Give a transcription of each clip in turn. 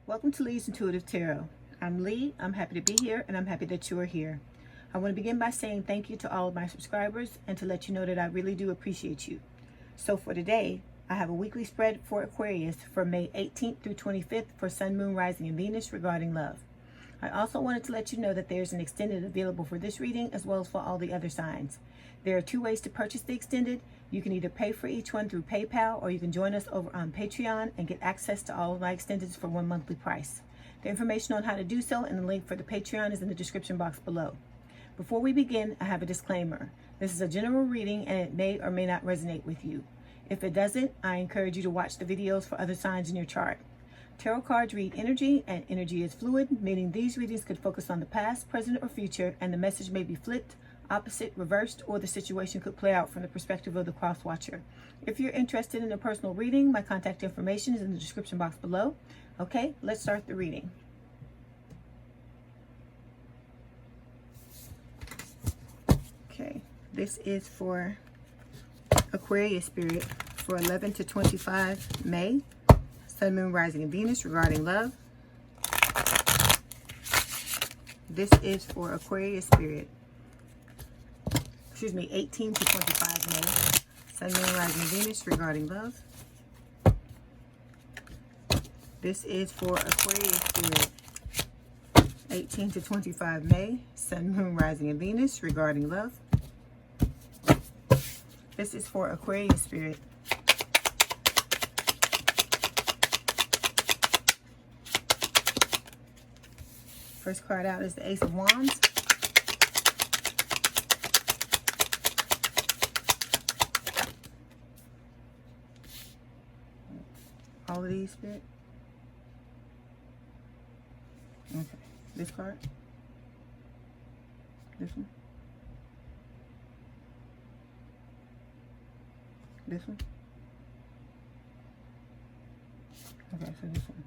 Welcome to Leigh's Intuitive Tarot. I'm Leigh. I'm happy to be here, and I'm happy that you are here. I want to begin by saying thank you to all of my subscribers and to let you know that I really do appreciate you. So for today, I have a weekly spread for Aquarius for May 18th through 25th for Sun, Moon, Rising, and Venus regarding love. I also wanted to let you know that there's an extended available for this reading as well as for all the other signs. There are two ways to purchase the extended. You can either pay for each one through PayPal, or you can join us over on Patreon and get access to all of my extendeds for one monthly price. The information on how to do so and the link for the Patreon is in the description box below. Before we begin, I have a disclaimer. This is a general reading and it may or may not resonate with you. If it doesn't, I encourage you to watch the videos for other signs in your chart. Tarot cards read energy, and energy is fluid, meaning these readings could focus on the past, present, or future, and the message may be flipped, opposite, reversed, or the situation could play out from the perspective of the cross-watcher. If you're interested in a personal reading, my contact information is in the description box below. Okay, let's start the reading. Okay, this is for Aquarius spirit for 11 to 25 May. Sun, Moon, Rising, and Venus regarding love. This is for Aquarius spirit. 18 to 25 May. Sun, Moon, Rising, and Venus regarding love. This is for Aquarius spirit. 18 to 25 May. Sun, Moon, Rising, and Venus regarding love. This is for Aquarius spirit. First card out is the Ace of Wands. All of these, Spirit? Okay. This card? This one? This one? Okay, so this one.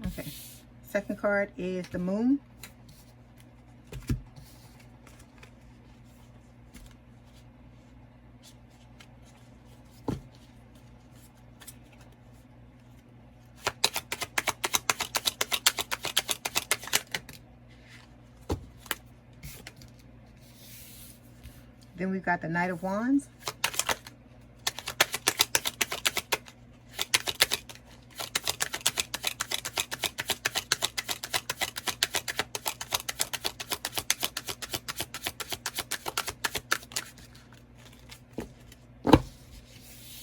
Okay. Second card is the Moon. Then we've got the Knight of Wands.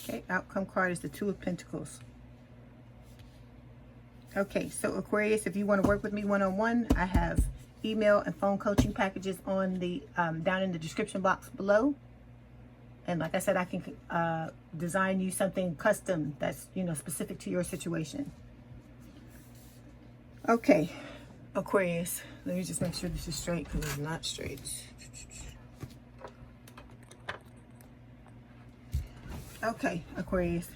Okay, outcome card is the Two of Pentacles. Okay, so Aquarius, if you want to work with me one-on-one, I have email and phone coaching packages on the down in the description box below. And like I said, I can design you something custom that's, specific to your situation. Okay, Aquarius, let me just make sure this is straight because it's not straight. Okay, Aquarius,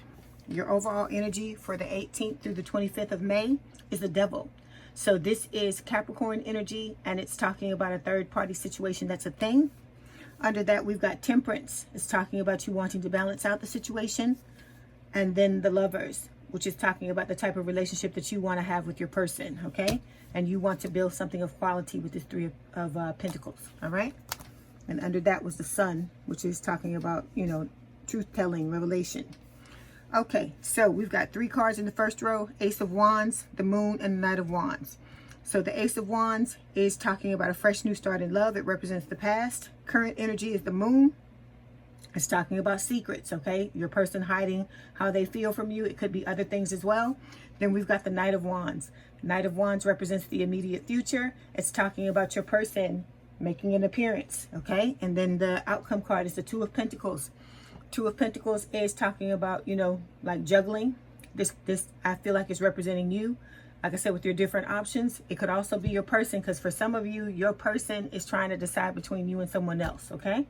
your overall energy for the 18th through the 25th of May is the Devil. So this is Capricorn energy, and it's talking about a third-party situation that's a thing. Under that, we've got Temperance. It's talking about you wanting to balance out the situation. And then the Lovers, which is talking about the type of relationship that you want to have with your person, okay? And you want to build something of quality with this Three of Pentacles, all right? And under that was the Sun, which is talking about, truth-telling, revelation. Okay, so we've got three cards in the first row: Ace of Wands, the Moon, and the Knight of Wands. So the Ace of Wands is talking about a fresh new start in love. It represents the past. Current energy is the Moon. It's talking about secrets, okay? Your person hiding how they feel from you. It could be other things as well. Then we've got the Knight of Wands. Knight of Wands represents the immediate future. It's talking about your person making an appearance, okay? And then the outcome card is the Two of Pentacles. Two of Pentacles is talking about, like juggling. This I feel like is representing you. Like I said, with your different options. It could also be your person, because for some of you, your person is trying to decide between you and someone else, okay?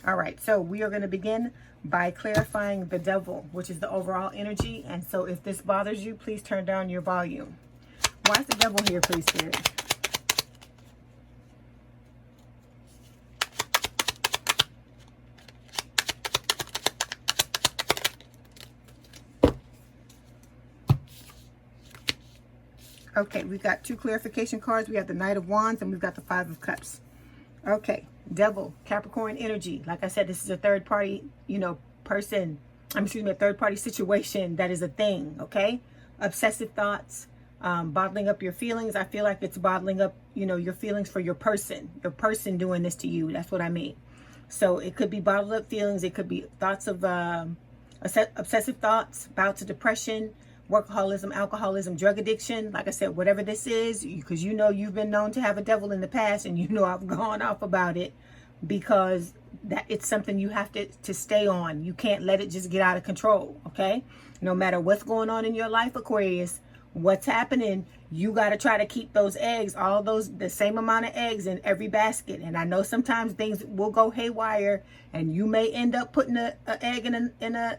All right, so we are going to begin by clarifying the Devil, which is the overall energy. And so if this bothers you, please turn down your volume. Why is the Devil here, please, Spirit? Okay, we got 2 clarification cards. We have the Knight of Wands and we've got the 5 of Cups. Okay, Devil, Capricorn energy. Like I said, this is a third party, person. Excuse me, a third party situation that is a thing, okay? Obsessive thoughts, bottling up your feelings. I feel like it's bottling up, your feelings for your person doing this to you. That's what I mean. So it could be bottled up feelings. It could be thoughts of obsessive thoughts, bouts of depression, workaholism, alcoholism, drug addiction. Like I said, whatever this is, because you've been known to have a devil in the past, and I've gone off about it because that it's something you have to stay on. You can't let it just get out of control, okay? No matter what's going on in your life, Aquarius, what's happening, you got to try to keep those eggs, the same amount of eggs in every basket. And I know sometimes things will go haywire and you may end up putting an egg in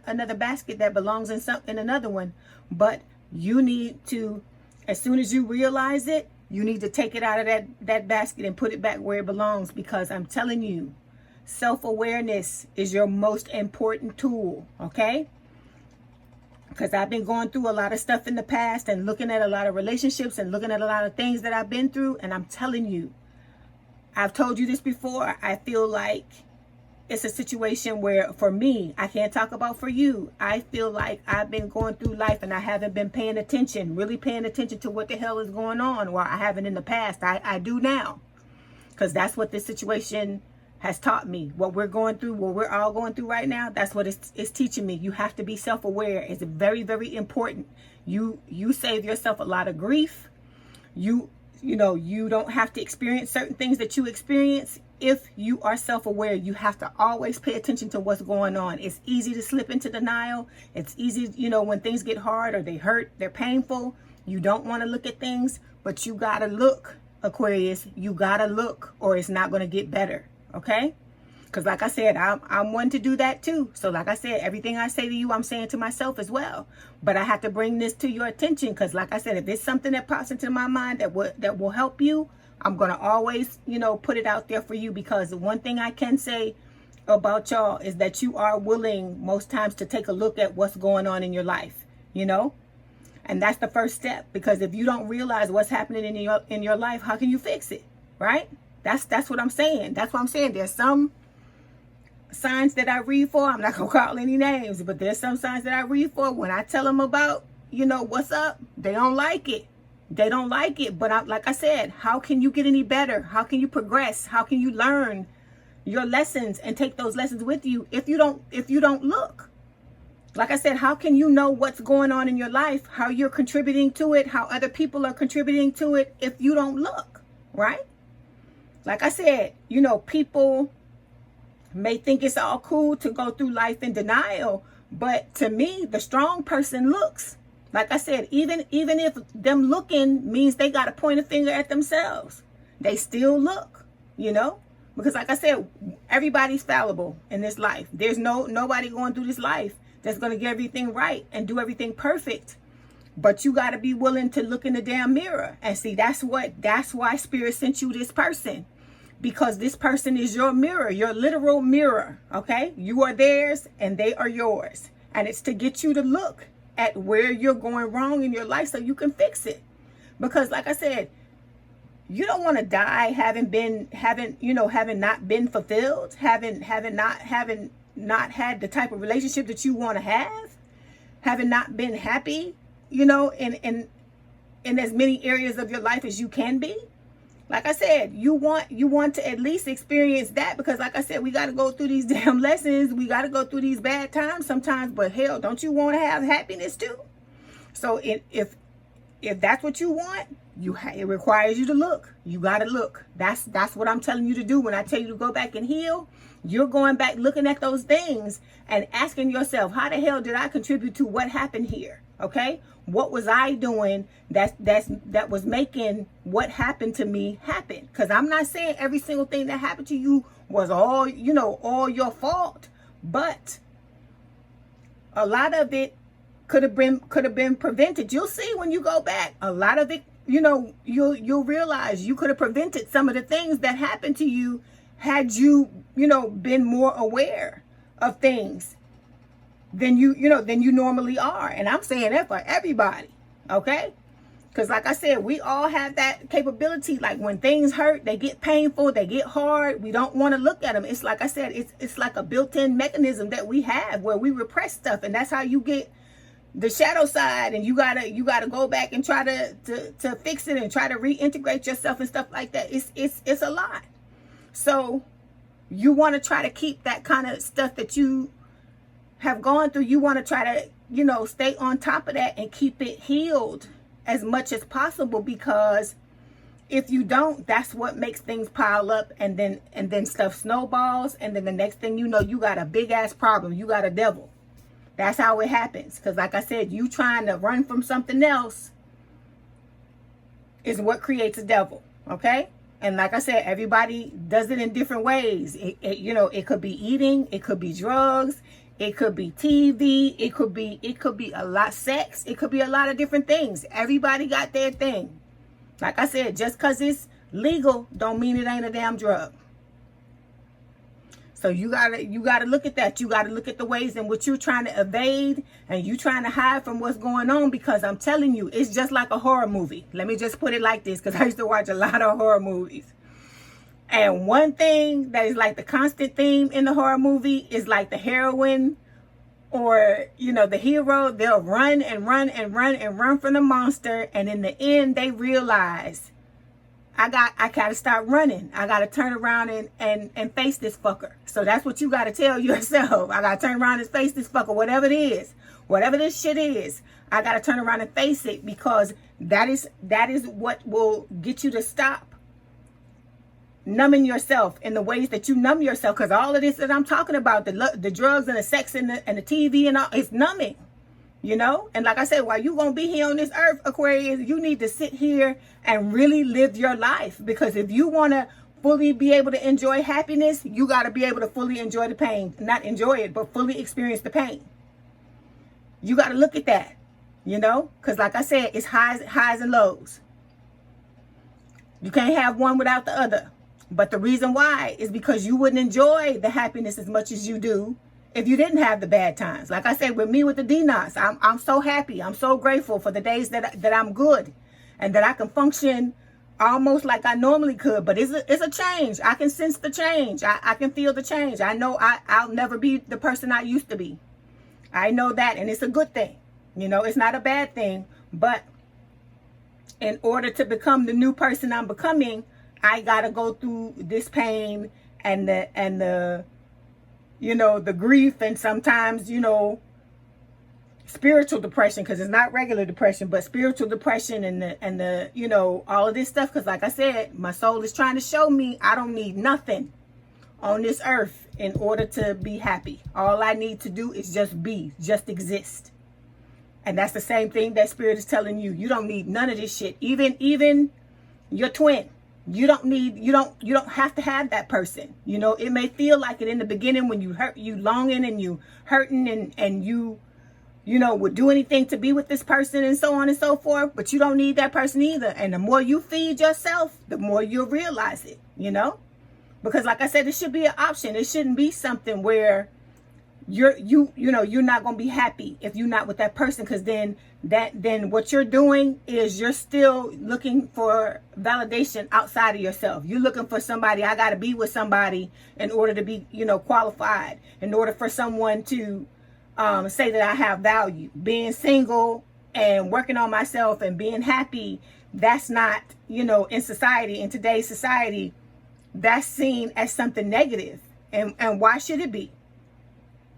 another basket that belongs in another one. But you need to, as soon as you realize it, you need to take it out of that basket and put it back where it belongs, because I'm telling you, self-awareness is your most important tool, okay? Because I've been going through a lot of stuff in the past and looking at a lot of relationships and looking at a lot of things that I've been through. And I'm telling you, I've told you this before, I feel like it's a situation where, for me, I can't talk about for you. I feel like I've been going through life and I haven't been paying attention, really paying attention to what the hell is going on. Well, I haven't in the past. I do now. Because that's what this situation has taught me. What we're going through, what we're all going through right now, that's what it's teaching me. You have to be self-aware. It's very, very important. You save yourself a lot of grief. You don't have to experience certain things that you experience if you are self-aware. You have to always pay attention to what's going on. It's easy to slip into denial. It's easy, when things get hard or they hurt, they're painful. You don't want to look at things, but you got to look, Aquarius. You got to look, or it's not going to get better. Okay? Because like I said, I'm one to do that too. So like I said, everything I say to you, I'm saying to myself as well. But I have to bring this to your attention, because like I said, if it's something that pops into my mind that will help you, I'm going to always, put it out there for you. Because the one thing I can say about y'all is that you are willing most times to take a look at what's going on in your life, And that's the first step, because if you don't realize what's happening in your life, how can you fix it? Right? That's what I'm saying. That's what I'm saying. There's some signs that I read for. I'm not going to call any names, but there's some signs that I read for. When I tell them about, what's up, they don't like it. They don't like it. But like I said, how can you get any better? How can you progress? How can you learn your lessons and take those lessons with you if you don't look? Like I said, how can you know what's going on in your life, how you're contributing to it, how other people are contributing to it if you don't look, right? Like I said, people may think it's all cool to go through life in denial, but to me, the strong person looks. Like I said, even if them looking means they got to point a finger at themselves, they still look, because like I said, everybody's fallible in this life. There's nobody going through this life that's going to get everything right and do everything perfect. But you got to be willing to look in the damn mirror and see. That's why Spirit sent you this person. Because this person is your mirror, your literal mirror, okay? You are theirs and they are yours. And it's to get you to look at where you're going wrong in your life so you can fix it. Because like I said, you don't want to die having not been fulfilled, having not had the type of relationship that you want to have, having not been happy, in as many areas of your life as you can be. Like I said, you want to at least experience that, because like I said, we got to go through these damn lessons. We got to go through these bad times sometimes, but hell, don't you want to have happiness too? So if that's what you want, it requires you to look. You got to look. That's what I'm telling you to do. When I tell you to go back and heal, you're going back looking at those things and asking yourself, how the hell did I contribute to what happened here? Okay? What was I doing that was making what happened to me happen? Because I'm not saying every single thing that happened to you was all your fault, but a lot of it could have been prevented. You'll see when you go back. A lot of it, you'll realize you could have prevented some of the things that happened to you had you been more aware of things than you normally are. And I'm saying that for everybody, okay? Because like I said, we all have that capability. Like when things hurt, they get painful, they get hard. We don't want to look at them. It's like I said, it's like a built-in mechanism that we have where we repress stuff. And that's how you get the shadow side. And you gotta go back and try to fix it and try to reintegrate yourself and stuff like that. It's a lot. So you want to try to keep that kind of stuff that you have gone through. You want to try to, you know, stay on top of that and keep it healed as much as possible, because if you don't, that's what makes things pile up, and then stuff snowballs, and then the next thing you know, you got a big ass problem. You got a devil. That's how it happens. Because like I said, you trying to run from something else is what creates a devil. Okay? And like I said, everybody does it in different ways. You know, it could be eating, it could be drugs, it could be TV, it could be a lot sex, it could be a lot of different things. Everybody got their thing. Like I said, just because it's legal don't mean it ain't a damn drug. So you gotta look at that. You gotta look at the ways in which you're trying to evade and you trying to hide from what's going on, because I'm telling you, it's just like a horror movie. Let me just put it like this, because I used to watch a lot of horror movies. And one thing that is like the constant theme in the horror movie is like the heroine or, you know, the hero, they'll run and run and run and run from the monster. And in the end, they realize, I gotta stop running. I gotta turn around and face this fucker. So that's what you gotta tell yourself. I gotta turn around and face this fucker, whatever it is, whatever this shit is. I gotta turn around and face it, because that is what will get you to stop numbing yourself in the ways that you numb yourself. Because all of this that I'm talking about, the drugs and the sex and the TV and all, it's numbing, you know. And like I said, while you gonna be here on this earth, Aquarius, you need to sit here and really live your life. Because if you want to fully be able to enjoy happiness, you got to be able to fully enjoy the pain. Not enjoy it, but fully experience the pain. You got to look at that, you know. Because like I said, it's highs and lows. You can't have one without the other. But the reason why is because you wouldn't enjoy the happiness as much as you do if you didn't have the bad times. Like I said, with me with the D-Knots, I'm so happy. I'm so grateful for the days that I'm good and that I can function almost like I normally could. But it's a change. I can sense the change. I can feel the change. I know I'll never be the person I used to be. I know that, and it's a good thing. You know, it's not a bad thing. But in order to become the new person I'm becoming, I gotta go through this pain and the you know, the grief, and sometimes, you know, spiritual depression, because it's not regular depression, but spiritual depression, and the you know, all of this stuff. Because like I said, my soul is trying to show me I don't need nothing on this earth in order to be happy. All I need to do is just be, just exist. And that's the same thing that spirit is telling you. You don't need none of this shit. Even your twin. You don't have to have that person. You know, it may feel like it in the beginning when you longing and you hurting and you know, would do anything to be with this person and so on and so forth, but you don't need that person either. And the more you feed yourself, the more you'll realize it, you know? Because like I said, it should be an option. It shouldn't be something where you're not going to be happy if you're not with that person, because then what you're doing is you're still looking for validation outside of yourself. You're looking for somebody. I got to be with somebody in order to be, you know, qualified, in order for someone to say that I have value. Being single and working on myself and being happy, that's not, you know, in society, in today's society, that's seen as something negative. And why should it be?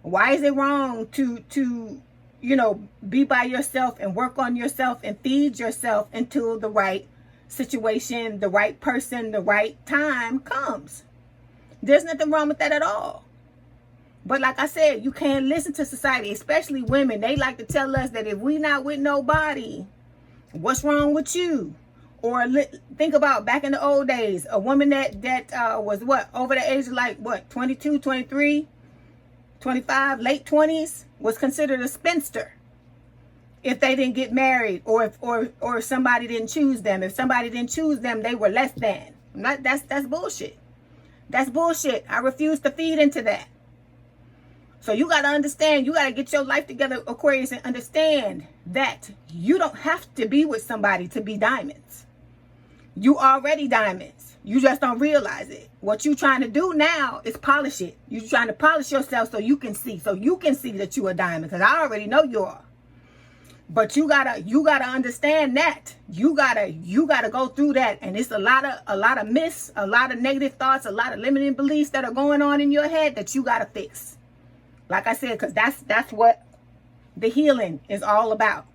Why is it wrong to you know, be by yourself and work on yourself and feed yourself until the right situation, the right person, the right time comes? There's nothing wrong with that at all. But like I said, you can't listen to society, especially women. They like to tell us that if we not with nobody, what's wrong with you? Or think about back in the old days, a woman that was what, over the age of like what, 22, 23, 25, late 20s, was considered a spinster if they didn't get married, or if somebody didn't choose them. If somebody didn't choose them, they were less than. That's bullshit. That's bullshit. I refuse to feed into that. So you got to understand, you got to get your life together, Aquarius, and understand that you don't have to be with somebody to be diamonds. You already diamonds. You just don't realize it. What you trying to do now is polish it. You trying to polish yourself so you can see. So you can see that you a diamond. Because I already know you are. But you gotta understand that. You gotta go through that. And it's a lot of myths, a lot of negative thoughts, a lot of limiting beliefs that are going on in your head that you gotta fix. Like I said, because that's what the healing is all about.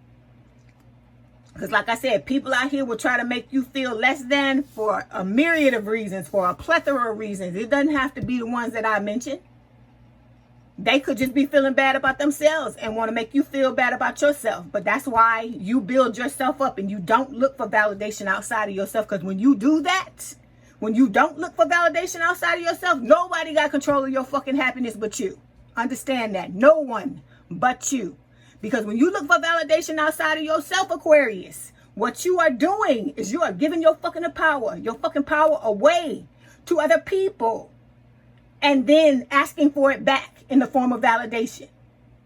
Because like I said, people out here will try to make you feel less than for a myriad of reasons, for a plethora of reasons. It doesn't have to be the ones that I mentioned. They could just be feeling bad about themselves and want to make you feel bad about yourself. But that's why you build yourself up and you don't look for validation outside of yourself. Because when you do that, when you don't look for validation outside of yourself, nobody got control of your fucking happiness but you. Understand that. No one but you. Because when you look for validation outside of yourself, Aquarius, what you are doing is you are giving your fucking power away to other people. And then asking for it back in the form of validation.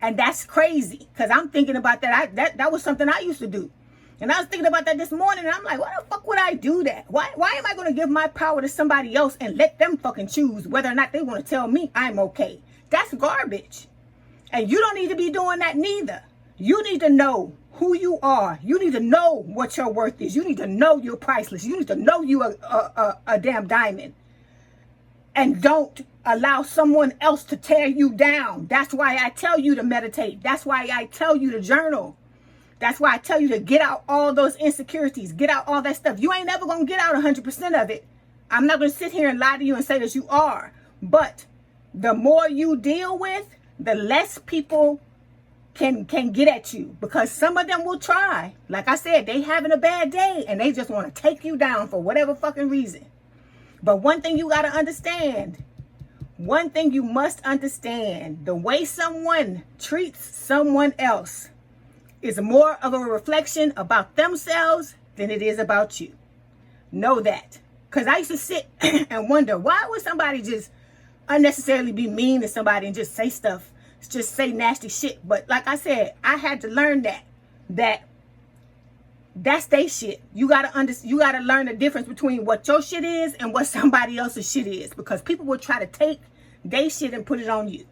And that's crazy. Because I'm thinking about that. That was something I used to do. And I was thinking about that this morning. And I'm like, why the fuck would I do that? Why am I going to give my power to somebody else and let them fucking choose whether or not they want to tell me I'm okay? That's garbage. And you don't need to be doing that neither. You need to know who you are. You need to know what your worth is. You need to know you're priceless. You need to know you are a damn diamond. And don't allow someone else to tear you down. That's why I tell you to meditate. That's why I tell you to journal. That's why I tell you to get out all those insecurities. Get out all that stuff. You ain't never going to get out 100% of it. I'm not going to sit here and lie to you and say that you are. But the more you deal with, the less people can get at you. Because some of them will try. Like I said, they having a bad day and they just want to take you down for whatever fucking reason. But one thing you got to understand, one thing you must understand, the way someone treats someone else is more of a reflection about themselves than it is about you. Know that. Because I used to sit and wonder, why would somebody just unnecessarily be mean to somebody and just say stuff, just say nasty shit? But like I said, I had to learn that's their shit. You gotta learn the difference between what your shit is and what somebody else's shit is. Because people will try to take their shit and put it on you.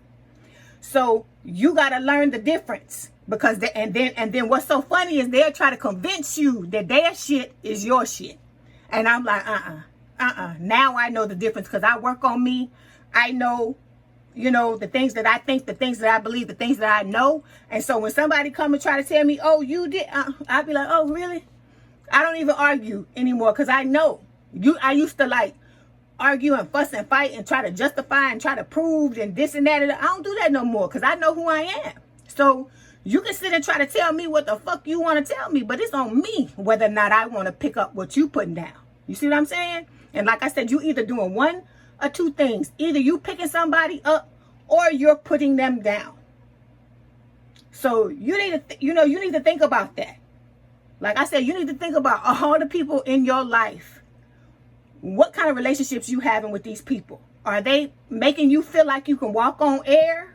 So you gotta learn the difference. Because and then what's so funny is they'll try to convince you that their shit is your shit. And I'm like, now I know the difference because I work on me. I know, the things that I think, the things that I believe, the things that I know. And so when somebody come and try to tell me, oh, you did, I'll be like, oh, really? I don't even argue anymore because I know. I used to like argue and fuss and fight and try to justify and try to prove and this and that. And I don't do that no more because I know who I am. So you can sit and try to tell me what the fuck you want to tell me, but it's on me whether or not I want to pick up what you putting down. You see what I'm saying? And like I said, you either doing one or two things. Either you picking somebody up or you're putting them down. So you need to, you need to think about that. Like I said, you need to think about all the people in your life. What kind of relationships you having with these people? Are they making you feel like you can walk on air?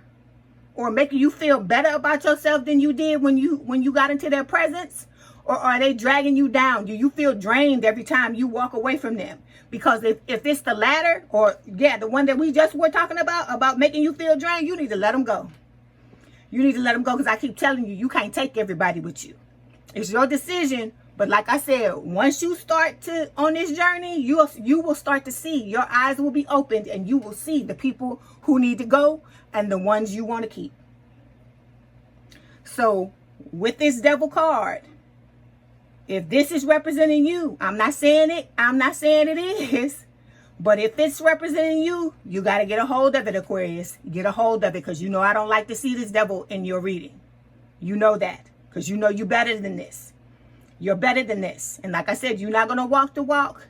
Or making you feel better about yourself than you did when you got into their presence? Or are they dragging you down? Do you feel drained every time you walk away from them? Because if it's the latter, or the one that we just were talking about making you feel drained, you need to let them go. You need to let them go because I keep telling you, you can't take everybody with you. It's your decision. But like I said, once you start on this journey, you will start to see. Your eyes will be opened and you will see the people who need to go and the ones you want to keep. So with this devil card, if this is representing you, I'm not saying it is, but if it's representing you, you got to get a hold of it, Aquarius. Get a hold of it because I don't like to see this devil in your reading. You know that because you're better than this. You're better than this. And like I said, you're not going to walk the walk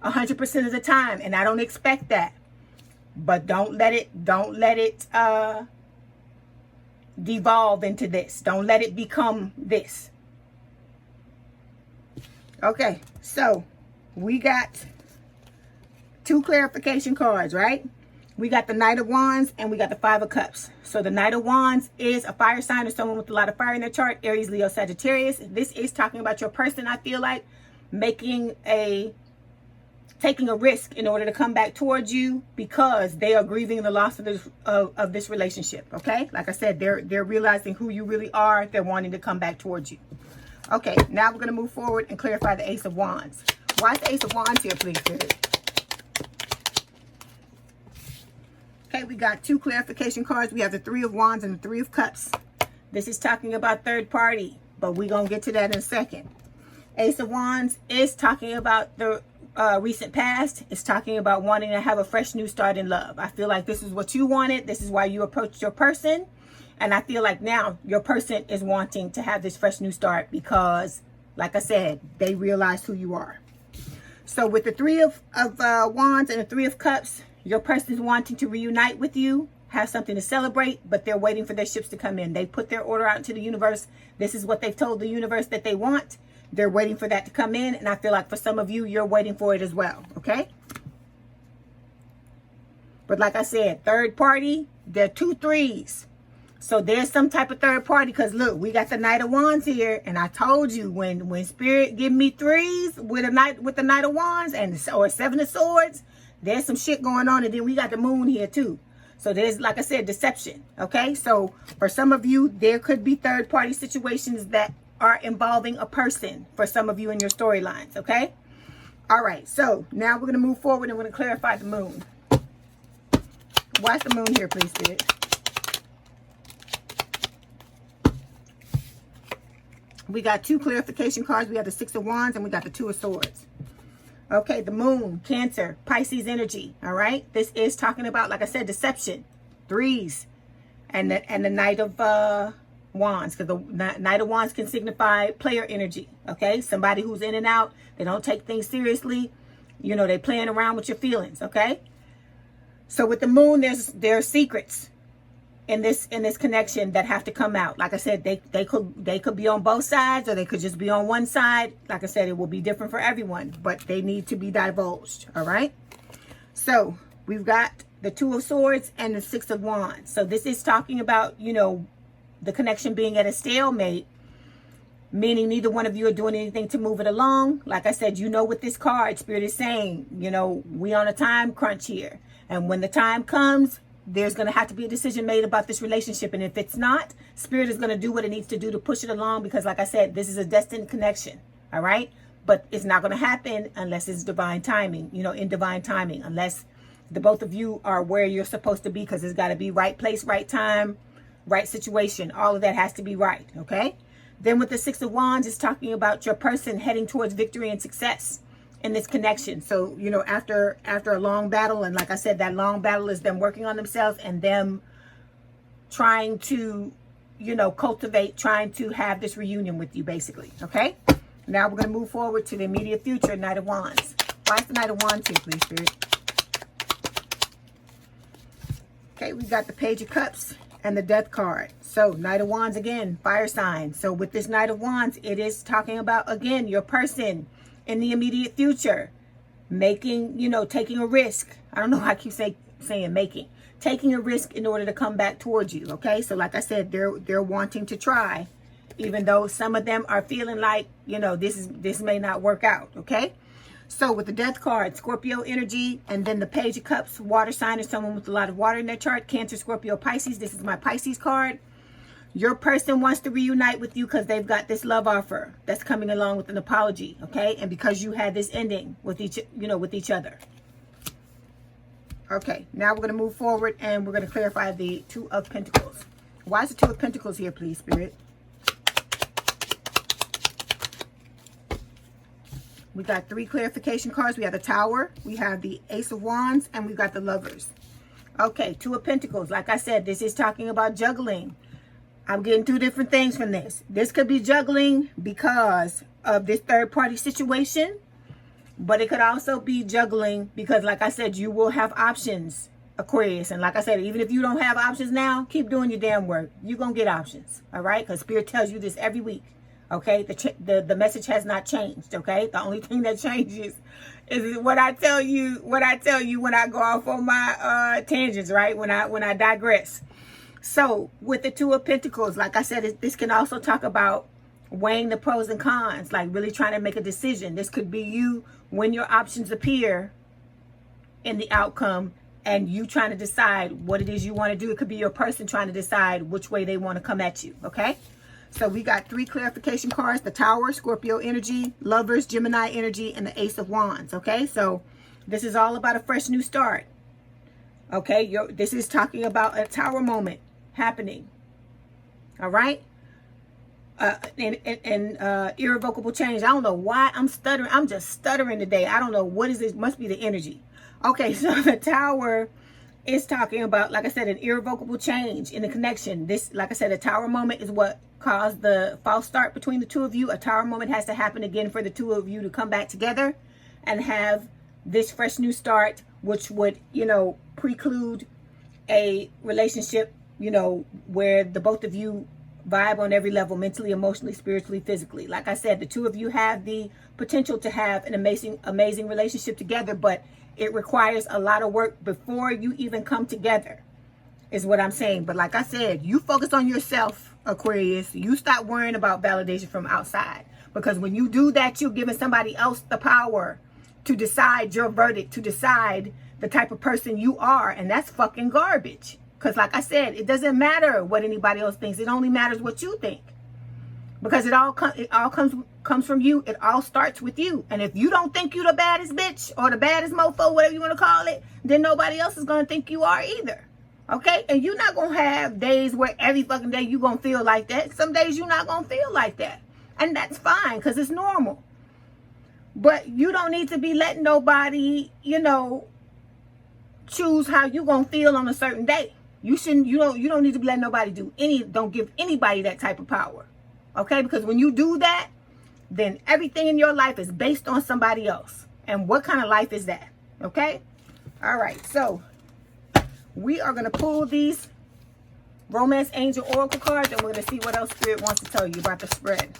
100% of the time. And I don't expect that. But don't let it devolve into this. Don't let it become this. Okay, so we got 2 clarification cards, right? We got the Knight of Wands and we got the Five of Cups. So the Knight of Wands is a fire sign or someone with a lot of fire in their chart. Aries, Leo, Sagittarius. This is talking about your person, I feel like, taking a risk in order to come back towards you because they are grieving the loss of this relationship. Okay, like I said, they're realizing who you really are. They're wanting to come back towards you. Okay, now we're going to move forward and clarify the Ace of Wands. Why is the Ace of Wands here, please, Spirit? Okay, we got two clarification cards. We have the Three of Wands and the Three of Cups. This is talking about third party, but we're going to get to that in a second. Ace of Wands is talking about the recent past. It's talking about wanting to have a fresh new start in love. I feel like this is what you wanted. This is why you approached your person. And I feel like now your person is wanting to have this fresh new start because, like I said, they realize who you are. So with the Three of Wands and the Three of Cups, your person is wanting to reunite with you, have something to celebrate, but they're waiting for their ships to come in. They put their order out into the universe. This is what they've told the universe that they want. They're waiting for that to come in. And I feel like for some of you, you're waiting for it as well. Okay. But like I said, third party, they're 2 threes. So there's some type of third party because look, we got the Knight of Wands here. And I told you when Spirit give me threes with the Knight of Wands or Seven of Swords, there's some shit going on. And then we got the Moon here too. So there's, like I said, deception. Okay. So for some of you, there could be third party situations that are involving a person for some of you in your storylines. Okay. All right. So now we're going to move forward and we're going to clarify the Moon. Why is the Moon here, please, Spirit? We got two clarification cards. We have the Six of Wands and we got the Two of Swords. Okay, the Moon, Cancer, Pisces energy. All right, this is talking about, like I said, deception, threes, and the Knight of Wands, because the Knight of Wands can signify player energy. Okay, somebody who's in and out. They don't take things seriously. You know, they playing around with your feelings. Okay, so with the Moon, there's secrets in this connection that have to come out. Like I said, they could be on both sides or they could just be on one side. Like I said, it will be different for everyone, but they need to be divulged. All right. So we've got the Two of Swords and the Six of Wands. So this is talking about, you know, the connection being at a stalemate, meaning neither one of you are doing anything to move it along. Like I said, you know, with this card, Spirit is saying, you know, we on a time crunch here. And when the time comes, there's going to have to be a decision made about this relationship. And if it's not, Spirit is going to do what it needs to do to push it along. Because like I said, this is a destined connection. All right. But it's not going to happen unless it's divine timing, you know, in divine timing, unless the both of you are where you're supposed to be, because it's got to be right place, right time, right situation. All of that has to be right. Okay. Then with the Six of Wands, it's talking about your person heading towards victory and success in this connection. So, you know, after a long battle, and like I said, that long battle is them working on themselves and them trying to, you know, trying to have this reunion with you, basically. Okay. Now we're going to move forward to the immediate future, Knight of Wands. Why is the Knight of Wands here, please, Spirit? Okay, we got the Page of Cups and the Death card. So Knight of Wands again, fire sign. So with this Knight of Wands, it is talking about, again, your person in the immediate future, making, you know, taking a risk. I don't know how I keep saying taking a risk in order to come back towards you. Okay, so like I said, they're wanting to try, even though some of them are feeling like, you know, this may not work out. Okay, so with the Death card, Scorpio energy, and then the Page of Cups, water sign is someone with a lot of water in their chart. Cancer, Scorpio, Pisces. This is my Pisces card. Your person wants to reunite with you because they've got this love offer that's coming along with an apology, okay? And because you had this ending with each other. Okay, now we're going to move forward and we're going to clarify the Two of Pentacles. Why is the Two of Pentacles here, please, Spirit? We got 3 clarification cards. We have the Tower, we have the Ace of Wands, and we've got the Lovers. Okay, Two of Pentacles. Like I said, this is talking about juggling. I'm getting 2 different things from this. This could be juggling because of this third party situation, but it could also be juggling because, like I said, you will have options, Aquarius. And like I said, even if you don't have options now, keep doing your damn work. You're going to get options. All right. Because Spirit tells you this every week. Okay, the message has not changed. Okay, the only thing that changes is what I tell you. What I tell you when I go off on my tangents, right? When I digress. So with the Two of Pentacles, like I said, this can also talk about weighing the pros and cons, like really trying to make a decision. This could be you when your options appear in the outcome and you trying to decide what it is you want to do. It could be your person trying to decide which way they want to come at you. Okay. So we got 3 clarification cards: the Tower, Scorpio energy, Lovers, Gemini energy, and the Ace of Wands. Okay, so this is all about a fresh new start. Okay, this is talking about a Tower moment happening. All right, and irrevocable change. I don't know why I'm stuttering. I'm just stuttering today. I don't know what is it. Must be the energy. Okay, so the Tower is talking about, like I said, an irrevocable change in the connection. This, like I said, a Tower moment is what caused the false start between the two of you. A Tower moment has to happen again for the two of you to come back together and have this fresh new start, which would, you know, preclude a relationship, you know, where the both of you vibe on every level, mentally, emotionally, spiritually, physically. Like I said, the two of you have the potential to have an amazing relationship together, but it requires a lot of work before you even come together, is what I'm saying. But like I said, you focus on yourself, Aquarius. You stop worrying about validation from outside, because when you do that, you're giving somebody else the power to decide your verdict, to decide the type of person you are, and that's fucking garbage. Because like I said, it doesn't matter what anybody else thinks. It only matters what you think, because it all comes from you. It all starts with you. And if you don't think you the baddest bitch or the baddest mofo, whatever you want to call it, then nobody else is going to think you are either. Okay? And you're not going to have days where every fucking day you're going to feel like that. Some days you're not going to feel like that. And that's fine, because it's normal. But you don't need to be letting nobody, you know, choose how you're going to feel on a certain day. You don't need to be letting nobody don't give anybody that type of power. Okay? Because when you do that, then everything in your life is based on somebody else. And what kind of life is that? Okay? All right. So we are going to pull these Romance Angel Oracle cards, and we're going to see what else Spirit wants to tell you about the spread.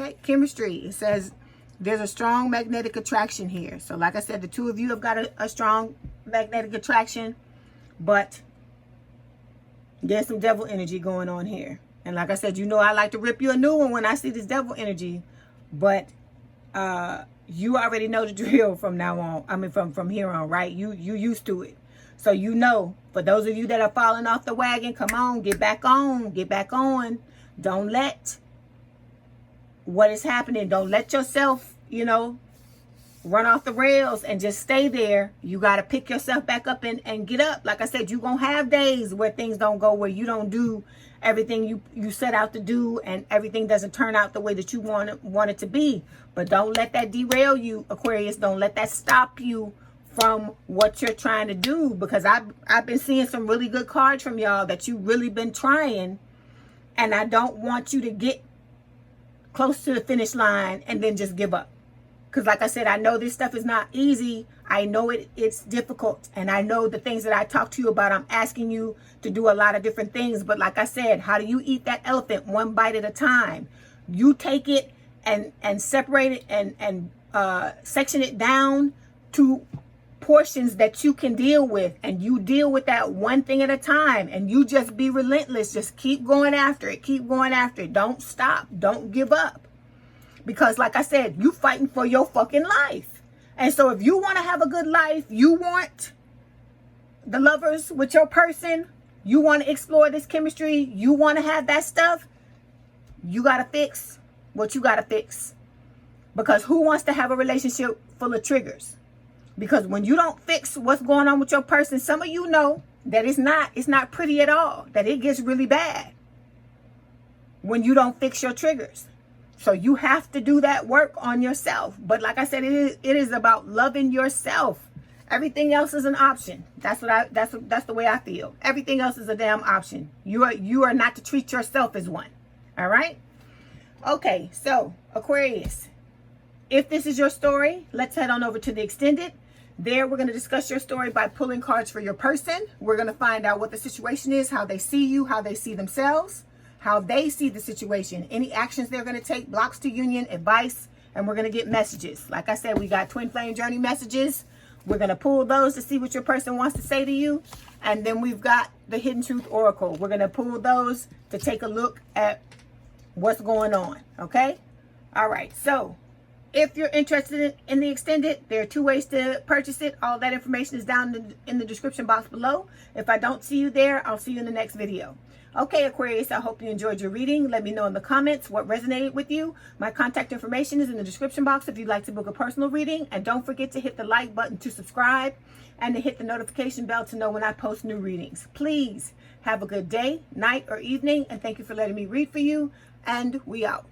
Okay, chemistry. It says there's a strong magnetic attraction here. So like I said, the two of you have got a strong magnetic attraction, but there's some devil energy going on here. And like I said, you know, I like to rip you a new one when I see this devil energy, but you already know the drill from now on. I mean, from here on, right? You used to it. So you know, for those of you that are falling off the wagon, come on, get back on, get back on. Don't let what is happening, don't let yourself, you know, run off the rails and just stay there. You got to pick yourself back up and get up. Like I said, you're going to have days where things don't go, where you don't do everything you set out to do, and everything doesn't turn out the way that you want it to be. But don't let that derail you, Aquarius. Don't let that stop you from what you're trying to do, because I've been seeing some really good cards from y'all that you really been trying, and I don't want you to get close to the finish line and then just give up. Because like I said, I know this stuff is not easy. I know it's difficult. And I know the things that I talk to you about, I'm asking you to do a lot of different things. But like I said, how do you eat that elephant? One bite at a time. You take it and separate it and section it down to portions that you can deal with, and you deal with that one thing at a time, and you just be relentless. Just keep going after it. Keep going after it. Don't stop. Don't give up. Because like I said, you fighting for your fucking life. And so if you want to have a good life, you want the lovers with your person, you want to explore this chemistry, you want to have that stuff, you got to fix what you got to fix. Because who wants to have a relationship full of triggers? Because when you don't fix what's going on with your person, some of you know that it's not pretty at all, that it gets really bad when you don't fix your triggers. So you have to do that work on yourself. But like I said, it is about loving yourself. Everything else is an option. That's the way I feel. Everything else is a damn option. You are not to treat yourself as one. All right? Okay, so Aquarius, if this is your story, let's head on over to the extended. There, we're going to discuss your story by pulling cards for your person. We're going to find out what the situation is, how they see you, how they see themselves, how they see the situation, any actions they're going to take, blocks to union, advice, and we're going to get messages. Like I said, we got twin flame journey messages. We're going to pull those to see what your person wants to say to you. And then we've got the hidden truth oracle. We're going to pull those to take a look at what's going on. Okay? All right. So if you're interested in the extended, there are 2 ways to purchase it. All that information is down in the description box below. If I don't see you there, I'll see you in the next video. Okay, Aquarius, I hope you enjoyed your reading. Let me know in the comments what resonated with you. My contact information is in the description box if you'd like to book a personal reading. And don't forget to hit the like button to subscribe and to hit the notification bell to know when I post new readings. Please have a good day, night, or evening. And thank you for letting me read for you. And we out.